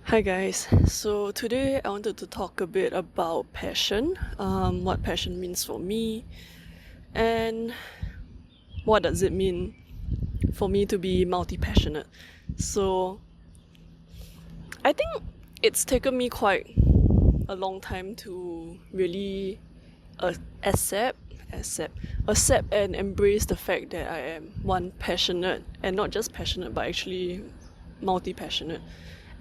Hi guys. So today I wanted to talk a bit about passion, what passion means for me, and what does it mean for me to be multi-passionate. So I think it's taken me quite a long time to really uh, accept, accept and embrace the fact that I am one passionate and not just passionate but actually multi-passionate.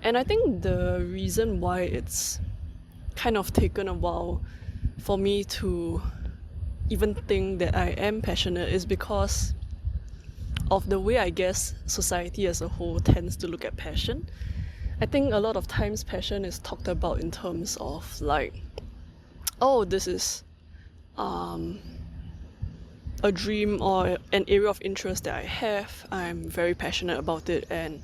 And I think the reason why it's kind of taken a while for me to even think that I am passionate is because of the way I guess society as a whole tends to look at passion. I think a lot of times passion is talked about in terms of like, oh, this is a dream or an area of interest that I have. I'm very passionate about it, and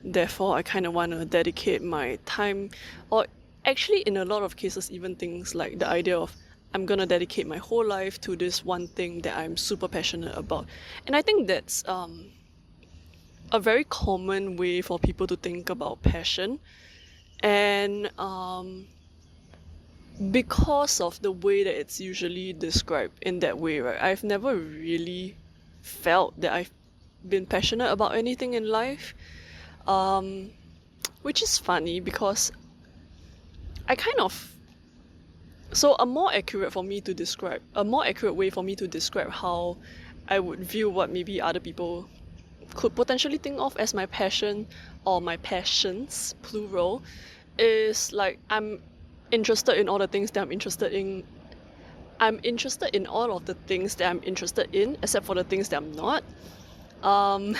therefore I kind of want to dedicate my time, or actually, in a lot of cases, even things like the idea of I'm gonna dedicate my whole life to this one thing that I'm super passionate about. And I think that's a very common way for people to think about passion. And because of the way that it's usually described in that way, right? I've never really felt that I've been passionate about anything in life, which is funny because I kind of so a more accurate way for me to describe how I would view what maybe other people could potentially think of as my passion or my passions, plural, is like I'm interested in all the things that I'm interested in. I'm interested in all of the things that I'm interested in, except for the things that I'm not. Um,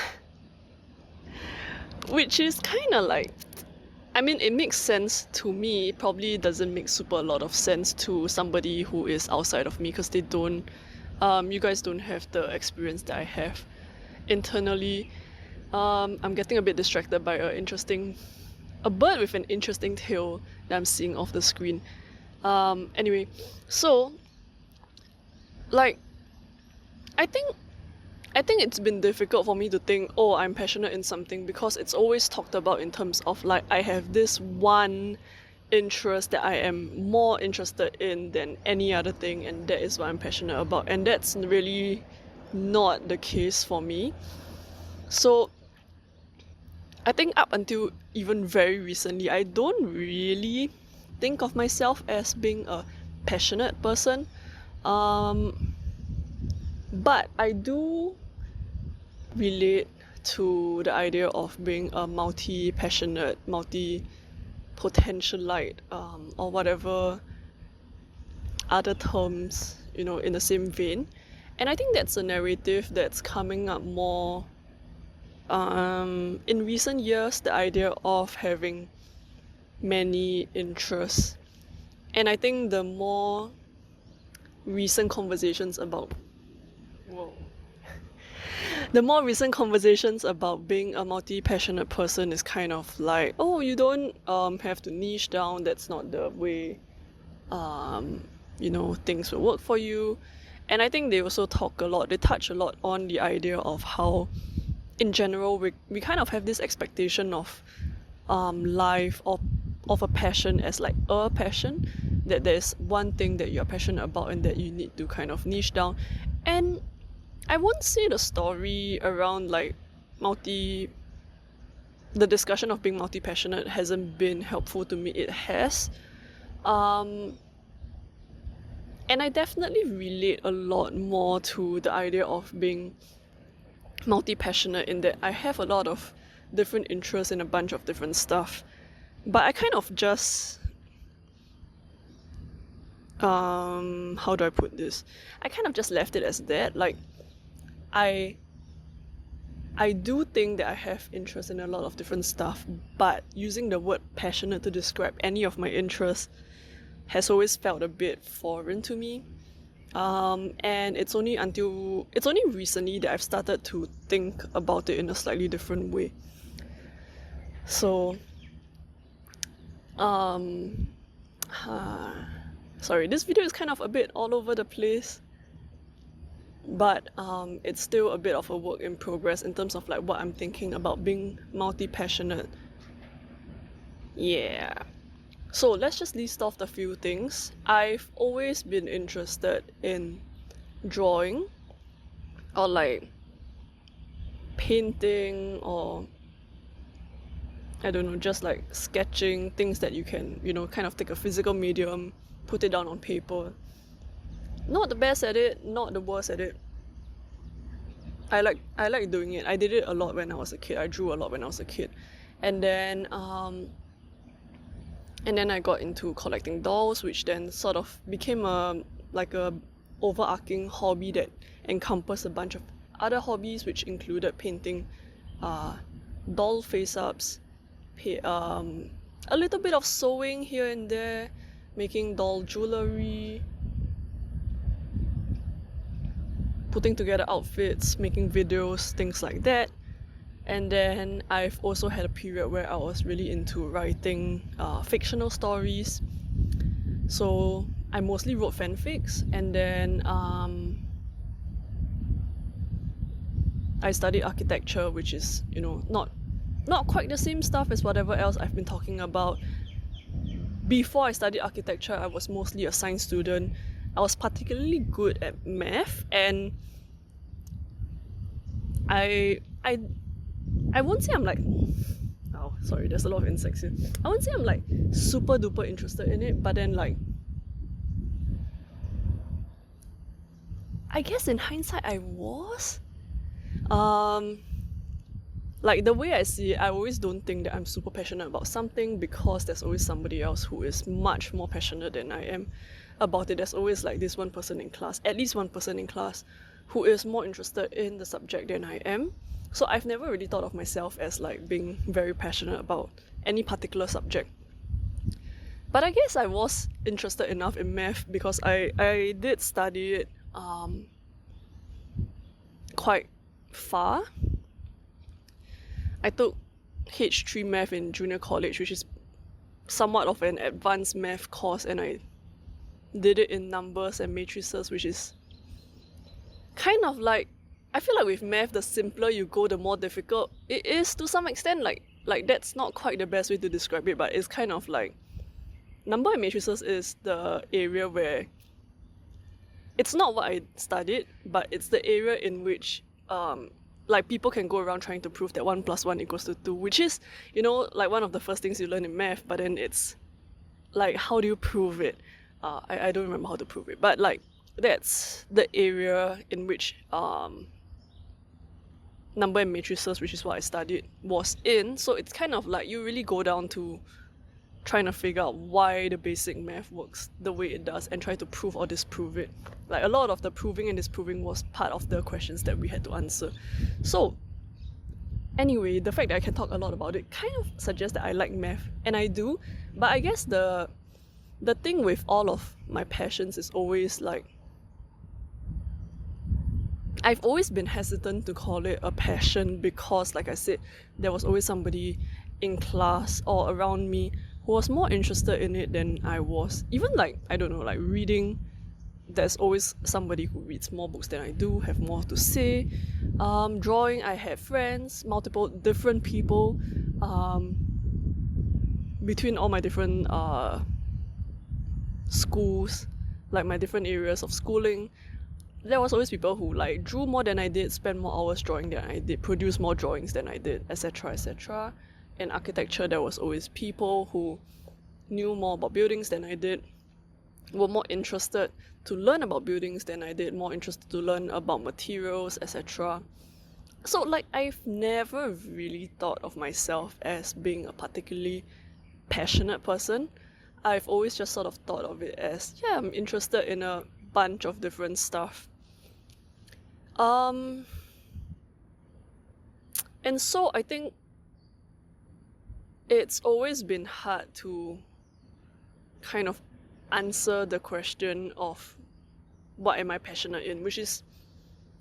which is kind of like, I mean, it makes sense to me. It probably doesn't make super a lot of sense to somebody who is outside of me because they don't, you guys don't have the experience that I have internally. I'm getting a bit distracted by a bird with an interesting tail that I'm seeing off the screen. Anyway, so like I think I think it's been difficult for me to think, oh, I'm passionate in something because it's always talked about in terms of like I have this one interest that I am more interested in than any other thing, and that is what I'm passionate about. And that's really not the case for me. So I think up until even very recently, I don't really think of myself as being a passionate person. Um, but I do relate to the idea of being a multi-passionate, multi-potentialite, or whatever other terms, in the same vein. And I think that's a narrative that's coming up more in recent years, the idea of having many interests. And I think the more recent conversations about whoa, the more recent conversations about being a multi-passionate person is kind of like, oh, you don't have to niche down. That's not the way things will work for you. And I think they also they touch a lot on the idea of how, in general, we kind of have this expectation of life or of a passion as like a passion, that there's one thing that you're passionate about and that you need to kind of niche down. And I won't say the story around like multi the discussion of being multi-passionate hasn't been helpful to me. It has. Um, and I definitely relate a lot more to the idea of being multi-passionate in that I have a lot of different interests in a bunch of different stuff. But I kind of just how do I put this? I kind of just left it as that. Like I I do think that I have interest in a lot of different stuff, but using the word passionate to describe any of my interests has always felt a bit foreign to me. And it's only recently that I've started to think about it in a slightly different way. So, um, sorry, this video is kind of a bit all over the place, but it's still a bit of a work in progress in terms of like what I'm thinking about being multi-passionate. Yeah. So let's just list off the few things. I've always been interested in drawing or like painting or I don't know, just like sketching things that you can, kind of take a physical medium, put it down on paper. Not the best at it, not the worst at it. I like doing it. I did it a lot when I was a kid. I drew a lot when I was a kid. And then I got into collecting dolls, which then sort of became a overarching hobby that encompassed a bunch of other hobbies, which included painting doll face-ups, a little bit of sewing here and there, making doll jewelry, putting together outfits, making videos, things like that. And then I've also had a period where I was really into writing fictional stories. So I mostly wrote fanfics, and then I studied architecture, which is not quite the same stuff as whatever else I've been talking about. Before I studied architecture, I was mostly a science student. I was particularly good at math, and I won't say I'm like, oh sorry, there's a lot of insects here. I won't say I'm like super duper interested in it, but then like I guess in hindsight I was. Like the way I see it, I always don't think that I'm super passionate about something because there's always somebody else who is much more passionate than I am about it. There's always like this one person in class, at least one person in class, who is more interested in the subject than I am. So I've never really thought of myself as like being very passionate about any particular subject. But I guess I was interested enough in math because I did study it quite far. I took H3 math in junior college, which is somewhat of an advanced math course, and I did it in numbers and matrices, which is kind of like, I feel like with math, the simpler you go, the more difficult it is to some extent. Like that's not quite the best way to describe it, but it's kind of like number and matrices is the area where it's not what I studied, but it's the area in which like people can go around trying to prove that 1 plus 1 equals to 2, which is, like one of the first things you learn in math, but then it's like, how do you prove it? I don't remember how to prove it, but like that's the area in which number and matrices, which is what I studied, was in. So it's kind of like you really go down to trying to figure out why the basic math works the way it does and try to prove or disprove it. Like a lot of the proving and disproving was part of the questions that we had to answer. So anyway, the fact that I can talk a lot about it kind of suggests that I like math, and I do. But I guess the thing with all of my passions is always like, I've always been hesitant to call it a passion because, like I said, there was always somebody in class or around me who was more interested in it than I was. Even like, I don't know, like reading, there's always somebody who reads more books than I do, have more to say. Drawing, I had friends, multiple different people, between all my different schools, like my different areas of schooling. There was always people who like drew more than I did, spent more hours drawing than I did, produced more drawings than I did, etc. etc. In architecture, there was always people who knew more about buildings than I did, were more interested to learn about buildings than I did, more interested to learn about materials, etc. So like I've never really thought of myself as being a particularly passionate person. I've always just sort of thought of it as, yeah, I'm interested in a bunch of different stuff. And so I think it's always been hard to kind of answer the question of what am I passionate in, which is,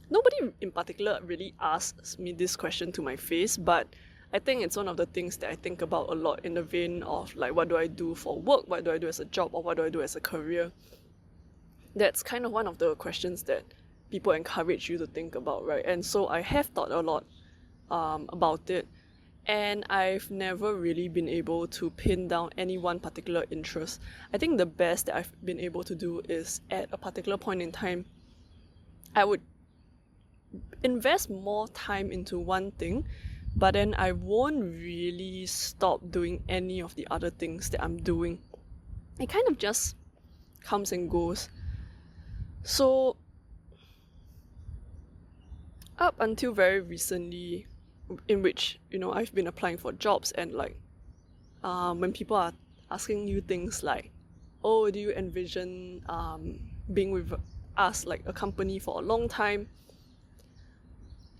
nobody in particular really asks me this question to my face, but I think it's one of the things that I think about a lot in the vein of like, what do I do for work, what do I do as a job, or what do I do as a career. That's kind of one of the questions that people encourage you to think about, right? And so I have thought a lot about it, And I've never really been able to pin down any one particular interest. I think the best that I've been able to do is at a particular point in time, I would invest more time into one thing, but then I won't really stop doing any of the other things that I'm doing. It kind of just comes and goes. So, up until very recently, in which, I've been applying for jobs, and like, when people are asking you things like, oh, do you envision being with us, like a company, for a long time?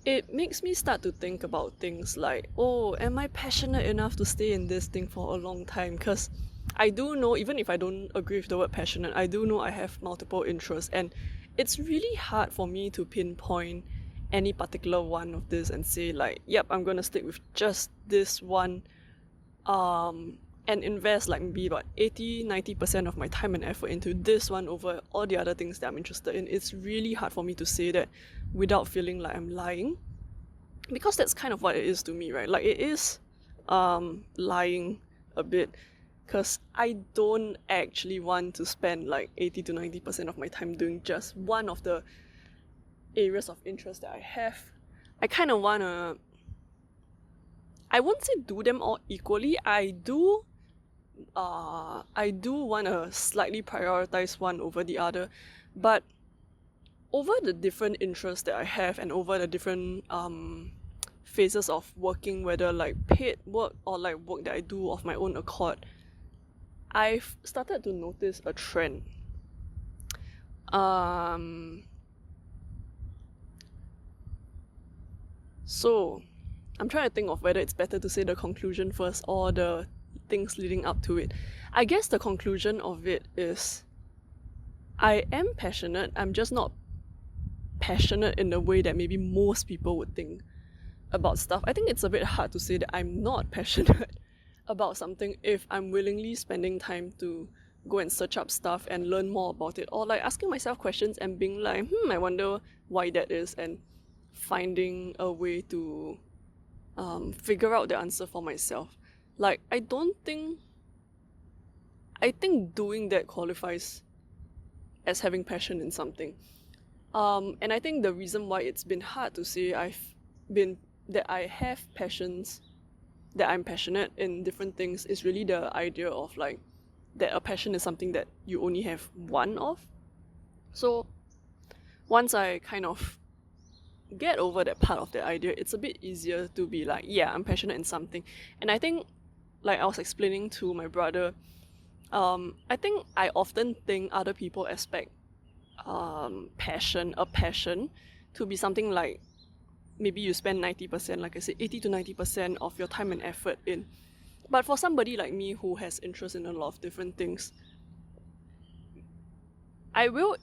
It makes me start to think about things like, oh, am I passionate enough to stay in this thing for a long time? Because I do know, even if I don't agree with the word passionate, I do know I have multiple interests, and it's really hard for me to pinpoint any particular one of this and say like, yep, I'm gonna stick with just this one, and invest like maybe about 80-90% of my time and effort into this one over all the other things that I'm interested in. It's really hard for me to say that without feeling like I'm lying, because that's kind of what it is to me, right? Like, it is lying a bit, because I don't actually want to spend like 80-90% of my time doing just one of the areas of interest that I have. I kind of want to, I won't say do them all equally. I do want to slightly prioritize one over the other, but over the different interests that I have and over the different phases of working, whether like paid work or like work that I do of my own accord, I've started to notice a trend. So I'm trying to think of whether it's better to say the conclusion first or the things leading up to it. I guess the conclusion of it is, I am passionate, I'm just not passionate in the way that maybe most people would think about stuff. I think it's a bit hard to say that I'm not passionate about something if I'm willingly spending time to go and search up stuff and learn more about it, or like asking myself questions and being like, I wonder why that is, and finding a way to figure out the answer for myself. Like, I think doing that qualifies as having passion in something. And I think the reason why it's been hard to say that I have passions, that I'm passionate in different things, is really the idea of like that a passion is something that you only have one of. So once I kind of get over that part of the idea, it's a bit easier to be like, yeah, I'm passionate in something. And I think, like I was explaining to my brother, I think I often think other people expect a passion to be something like, maybe you spend 90%, like I said, 80-90% of your time and effort in. But for somebody like me who has interest in a lot of different things, I will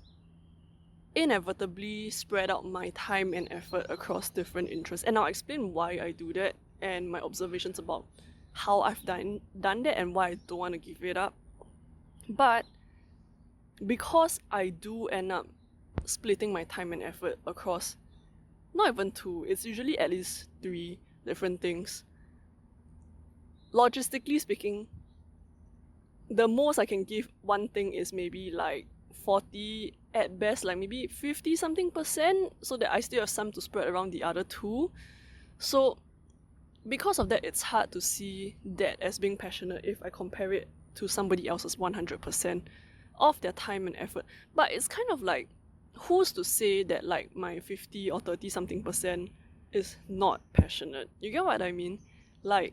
inevitably spread out my time and effort across different interests. And I'll explain why I do that and my observations about how I've done that and why I don't want to give it up. But because I do end up splitting my time and effort across not even two, it's usually at least three different things. Logistically speaking, the most I can give one thing is maybe like 40 at best, like maybe 50 something percent, so that I still have some to spread around the other two. So because of that, it's hard to see that as being passionate if I compare it to somebody else's 100% of their time and effort. But it's kind of like, who's to say that like my 50 or 30 something percent is not passionate? You get what I mean? Like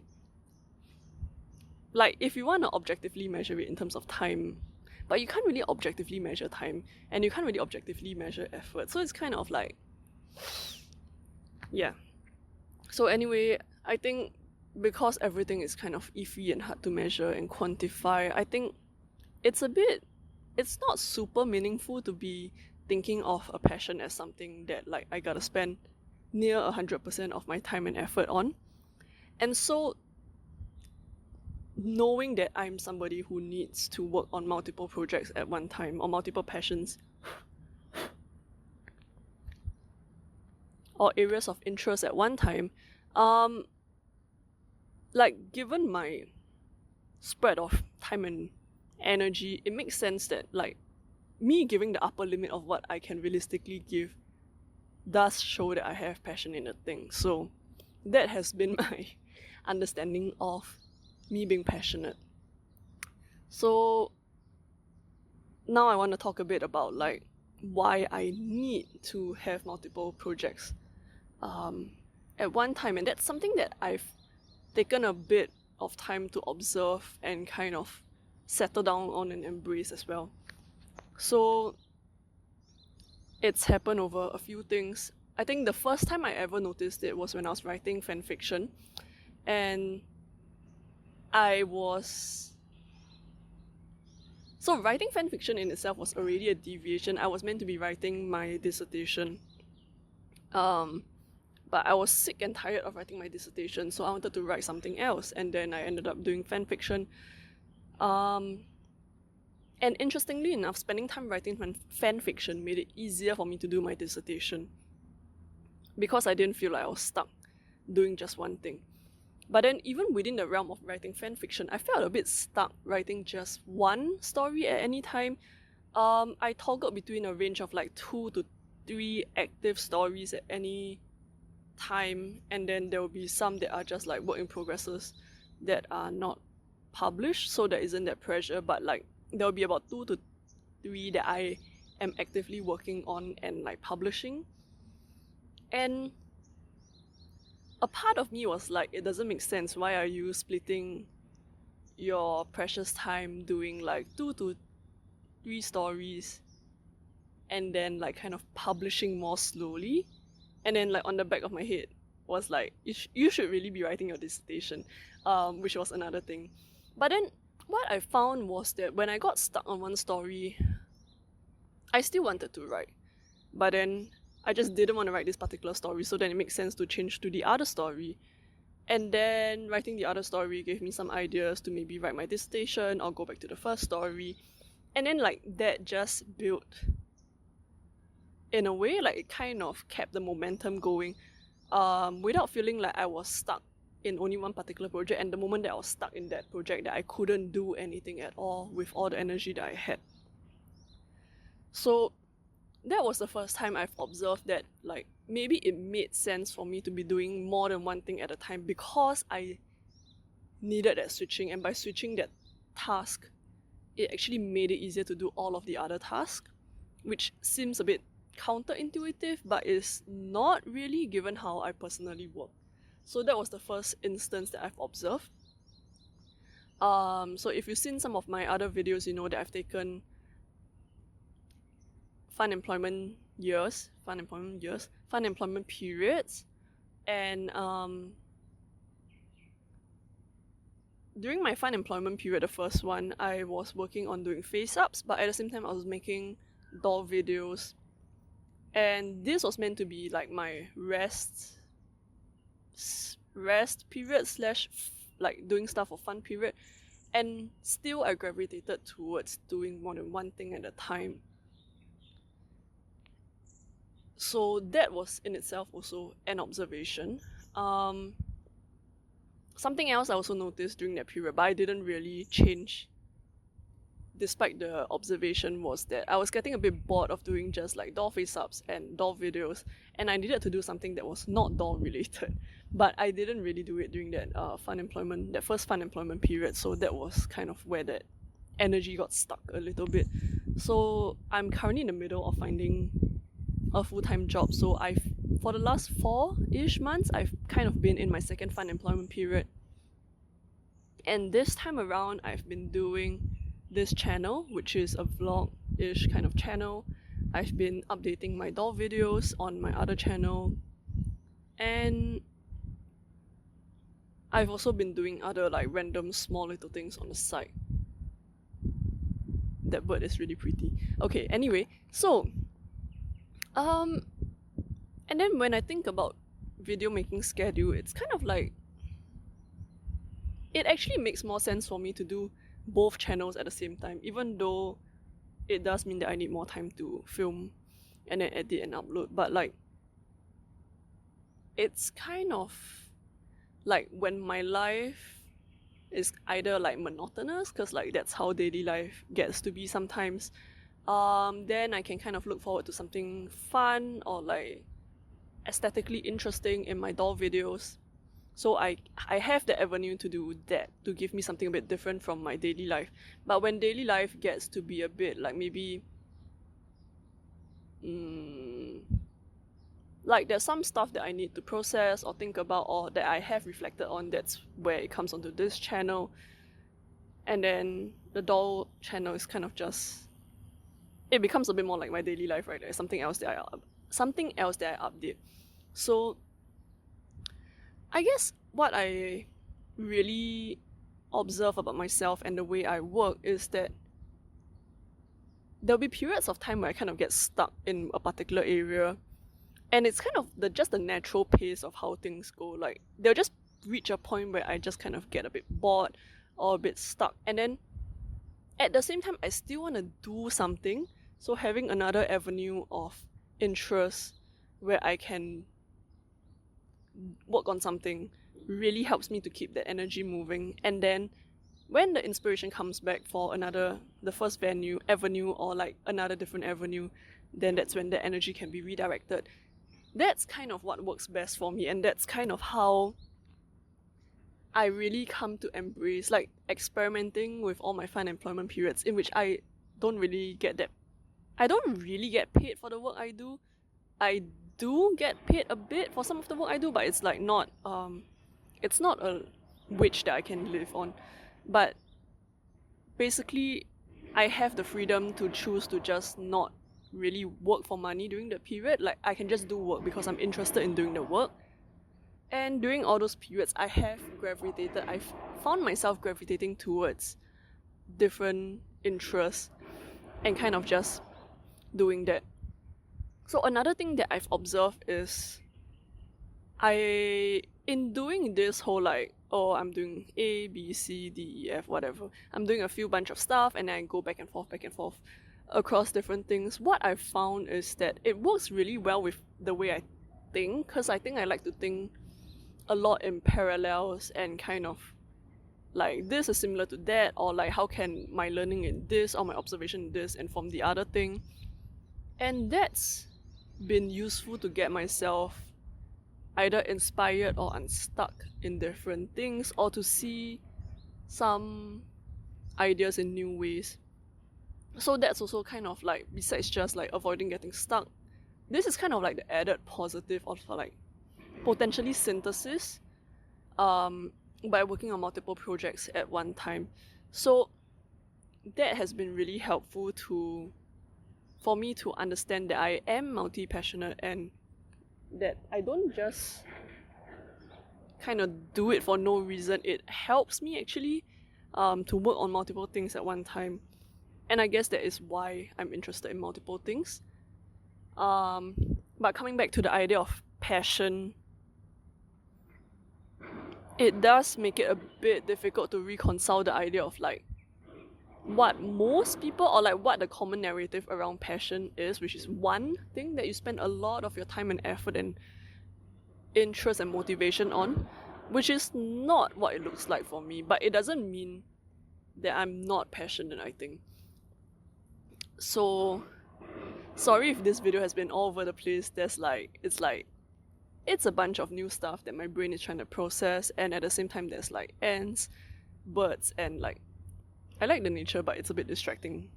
if you want to objectively measure it in terms of time, but you can't really objectively measure time, and you can't really objectively measure effort. So it's kind of like, yeah. So anyway, I think because everything is kind of iffy and hard to measure and quantify, I think it's not super meaningful to be thinking of a passion as something that like I gotta spend near 100% of my time and effort on. And so knowing that I'm somebody who needs to work on multiple projects at one time, or multiple passions or areas of interest at one time, like, given my spread of time and energy, it makes sense that, like, me giving the upper limit of what I can realistically give does show that I have passion in a thing. So that has been my understanding of me being passionate. So now I want to talk a bit about, like, why I need to have multiple projects at one time, and that's something that I've taken a bit of time to observe and kind of settle down on and embrace as well. So it's happened over a few things. I think the first time I ever noticed it was when I was writing fan fiction, and I was so writing fan fiction in itself was already a deviation. I was meant to be writing my dissertation, but I was sick and tired of writing my dissertation, so I wanted to write something else, and then I ended up doing fan fiction. And interestingly enough, spending time writing fan fiction made it easier for me to do my dissertation because I didn't feel like I was stuck doing just one thing. But then, even within the realm of writing fan fiction, I felt a bit stuck writing just one story at any time. I toggled between a range of like 2 to 3 active stories at any time, and then there will be some that are just like work in progresses that are not published, so there isn't that pressure, but like there will be about 2 to 3 that I am actively working on and like publishing. And a part of me was like, it doesn't make sense. Why are you splitting your precious time doing like 2 to 3 stories and then like kind of publishing more slowly? And then like on the back of my head was like, you should really be writing your dissertation, which was another thing. But then what I found was that when I got stuck on one story, I still wanted to write, but then I just didn't want to write this particular story, so then it makes sense to change to the other story. And then writing the other story gave me some ideas to maybe write my dissertation or go back to the first story. And then like that just built, in a way, like it kind of kept the momentum going without feeling like I was stuck in only one particular project, and the moment that I was stuck in that project that I couldn't do anything at all with all the energy that I had. So that was the first time I've observed that like maybe it made sense for me to be doing more than one thing at a time because I needed that switching, and by switching that task, it actually made it easier to do all of the other tasks, which seems a bit counterintuitive, but is not really given how I personally work. So that was the first instance that I've observed. So if you've seen some of my other videos, you know that I've taken fun employment periods, and during my fun employment period, the first one, I was working on doing face ups, but at the same time I was making doll videos, and this was meant to be like my rest period slash like doing stuff for fun period, and still I gravitated towards doing more than one thing at a time. So that was in itself also an observation. Something else I also noticed during that period, but I didn't really change despite the observation, was that I was getting a bit bored of doing just like doll face-ups and doll videos, and I needed to do something that was not doll related. But I didn't really do it during that first fun employment period, so that was kind of where that energy got stuck a little bit. So I'm currently in the middle of finding a full-time job, so for the last 4-ish months, I've kind of been in my second fun employment period. And this time around, I've been doing this channel, which is a vlog-ish kind of channel. I've been updating my doll videos on my other channel, and I've also been doing other like random small little things on the side. That bird is really pretty. Okay, anyway, so and then when I think about video making schedule, it's kind of like it actually makes more sense for me to do both channels at the same time, even though it does mean that I need more time to film and then edit and upload. But like, it's kind of like when my life is either like monotonous, because like that's how daily life gets to be sometimes, then I can kind of look forward to something fun or like aesthetically interesting in my doll videos. So I have the avenue to do that, to give me something a bit different from my daily life. But when daily life gets to be a bit like maybe like there's some stuff that I need to process or think about or that I have reflected on, that's where it comes onto this channel. And then the doll channel is kind of just, it becomes a bit more like my daily life, right? There's something else that I update. So I guess what I really observe about myself and the way I work is that there'll be periods of time where I kind of get stuck in a particular area, and it's kind of just the natural pace of how things go. Like they'll just reach a point where I just kind of get a bit bored or a bit stuck, and then at the same time I still want to do something. So having another avenue of interest where I can work on something really helps me to keep that energy moving. And then when the inspiration comes back for the first avenue or like another different avenue, then that's when the energy can be redirected. That's kind of what works best for me, and that's kind of how I really come to embrace like experimenting with all my fun employment periods, in which I don't really get paid for the work I do. I do get paid a bit for some of the work I do, but it's like not it's not a wage that I can live on. But basically I have the freedom to choose to just not really work for money during the period. Like I can just do work because I'm interested in doing the work. And during all those periods I've found myself gravitating towards different interests and kind of just doing that. So another thing that I've observed is in doing this whole like, oh, I'm doing A, B, C, D, E, F, whatever. I'm doing a bunch of stuff and then I go back and forth across different things. What I've found is that it works really well with the way I think, because I think I like to think a lot in parallels and kind of like this is similar to that, or like how can my learning in this or my observation in this inform the other thing. And that's been useful to get myself either inspired or unstuck in different things, or to see some ideas in new ways. So that's also kind of like, besides just like avoiding getting stuck, this is kind of like the added positive of like potentially synthesis by working on multiple projects at one time. So that has been really helpful for me to understand that I am multi-passionate, and that I don't just kind of do it for no reason. It helps me actually to work on multiple things at one time. And I guess that is why I'm interested in multiple things. But coming back to the idea of passion, it does make it a bit difficult to reconcile the idea of like what most people, or like what the common narrative around passion is, which is one thing that you spend a lot of your time and effort and interest and motivation on, which is not what it looks like for me. But it doesn't mean that I'm not passionate, I think. So sorry if this video has been all over the place. It's a bunch of new stuff that my brain is trying to process, and at the same time there's like ants, birds, and like I like the nature, but it's a bit distracting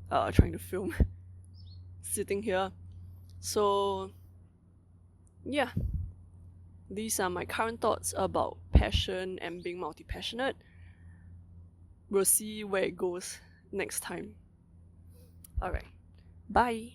trying to film sitting here. So yeah, these are my current thoughts about passion and being multi-passionate. We'll see where it goes next time. Alright, bye.